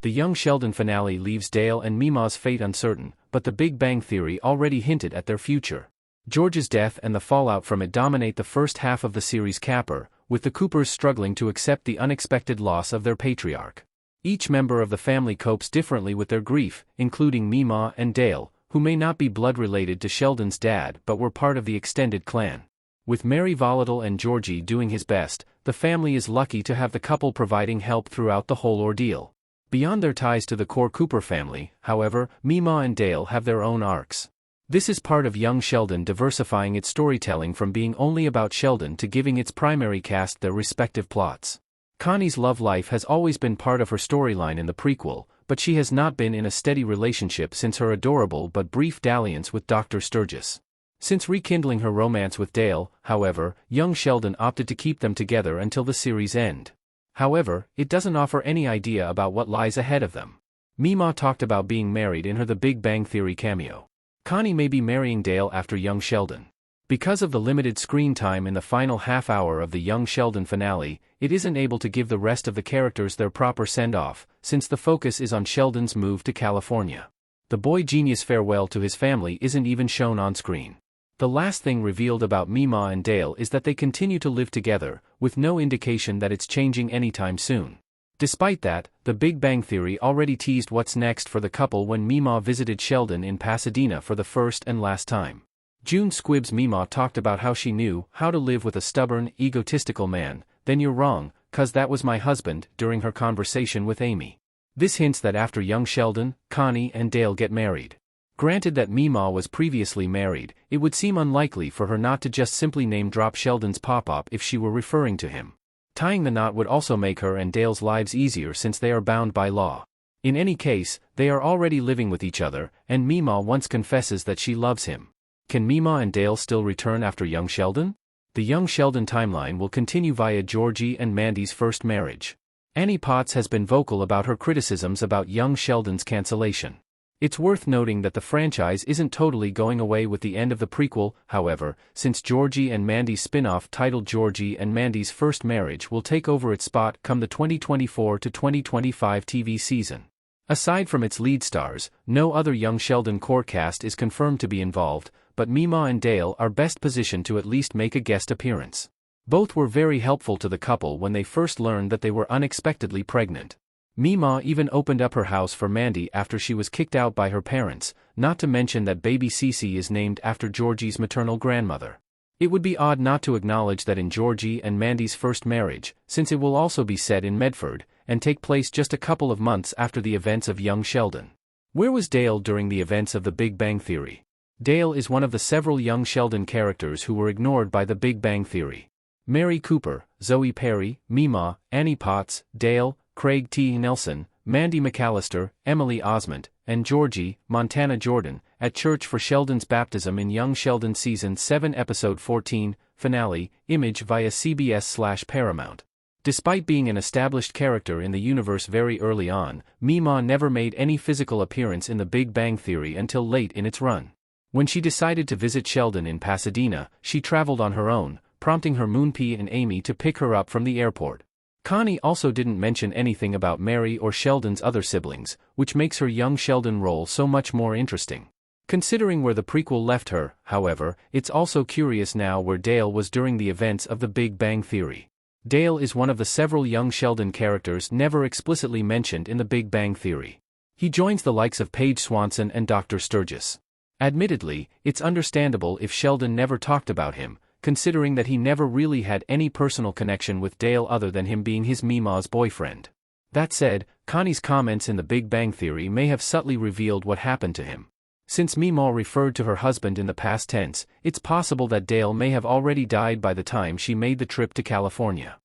The Young Sheldon finale leaves Dale and Meemaw's fate uncertain, but The Big Bang Theory already hinted at their future. George's death and the fallout from it dominate the first half of the series' capper, with the Coopers struggling to accept the unexpected loss of their patriarch. Each member of the family copes differently with their grief, including Meemaw and Dale, who may not be blood-related to Sheldon's dad but were part of the extended clan. With Mary Volatile and Georgie doing his best, the family is lucky to have the couple providing help throughout the whole ordeal. Beyond their ties to the core Cooper family, however, Meemaw and Dale have their own arcs. This is part of Young Sheldon diversifying its storytelling from being only about Sheldon to giving its primary cast their respective plots. Connie's love life has always been part of her storyline in the prequel, but she has not been in a steady relationship since her adorable but brief dalliance with Dr. Sturgis. Since rekindling her romance with Dale, however, Young Sheldon opted to keep them together until the series' end. However, it doesn't offer any idea about what lies ahead of them. Meemaw talked about being married in her The Big Bang Theory cameo. Connie may be marrying Dale after Young Sheldon. Because of the limited screen time in the final half hour of the Young Sheldon finale, it isn't able to give the rest of the characters their proper send-off, since the focus is on Sheldon's move to California. The boy genius farewell to his family isn't even shown on screen. The last thing revealed about Meemaw and Dale is that they continue to live together, with no indication that it's changing anytime soon. Despite that, The Big Bang Theory already teased what's next for the couple when Meemaw visited Sheldon in Pasadena for the first and last time. June Squibbs Meemaw talked about how she knew how to live with a stubborn, egotistical man. Then you're wrong, 'cause that was my husband, during her conversation with Amy. This hints that after Young Sheldon, Connie and Dale get married. Granted that Meemaw was previously married, it would seem unlikely for her not to just simply name-drop Sheldon's pop-up if she were referring to him. Tying the knot would also make her and Dale's lives easier since they are bound by law. In any case, they are already living with each other, and Meemaw once confesses that she loves him. Can Meemaw and Dale still return after Young Sheldon? The Young Sheldon timeline will continue via Georgie and Mandy's first marriage. Annie Potts has been vocal about her criticisms about Young Sheldon's cancellation. It's worth noting that the franchise isn't totally going away with the end of the prequel, however, since Georgie and Mandy's spin-off titled Georgie and Mandy's First Marriage will take over its spot come the 2024 to 2025 TV season. Aside from its lead stars, no other Young Sheldon core cast is confirmed to be involved, but Meemaw and Dale are best positioned to at least make a guest appearance. Both were very helpful to the couple when they first learned that they were unexpectedly pregnant. Meemaw even opened up her house for Mandy after she was kicked out by her parents, not to mention that baby Cece is named after Georgie's maternal grandmother. It would be odd not to acknowledge that in Georgie and Mandy's first marriage, since it will also be set in Medford, and take place just a couple of months after the events of Young Sheldon. Where was Dale during the events of The Big Bang Theory? Dale is one of the several Young Sheldon characters who were ignored by The Big Bang Theory. Mary Cooper, Zoe Perry, Meemaw, Annie Potts, Dale, Craig T. Nelson, Mandy McAllister, Emily Osment, and Georgie, Montana Jordan, at church for Sheldon's baptism in Young Sheldon Season 7 Episode 14, finale, image via CBS/Paramount. Despite being an established character in the universe very early on, Meemaw never made any physical appearance in The Big Bang Theory until late in its run. When she decided to visit Sheldon in Pasadena, she traveled on her own, prompting her Moonpie and Amy to pick her up from the airport. Connie also didn't mention anything about Mary or Sheldon's other siblings, which makes her Young Sheldon role so much more interesting. Considering where the prequel left her, however, it's also curious now where Dale was during the events of The Big Bang Theory. Dale is one of the several Young Sheldon characters never explicitly mentioned in The Big Bang Theory. He joins the likes of Paige Swanson and Dr. Sturgis. Admittedly, it's understandable if Sheldon never talked about him, considering that he never really had any personal connection with Dale other than him being his Meemaw's boyfriend. That said, Connie's comments in The Big Bang Theory may have subtly revealed what happened to him. Since Meemaw referred to her husband in the past tense, it's possible that Dale may have already died by the time she made the trip to California.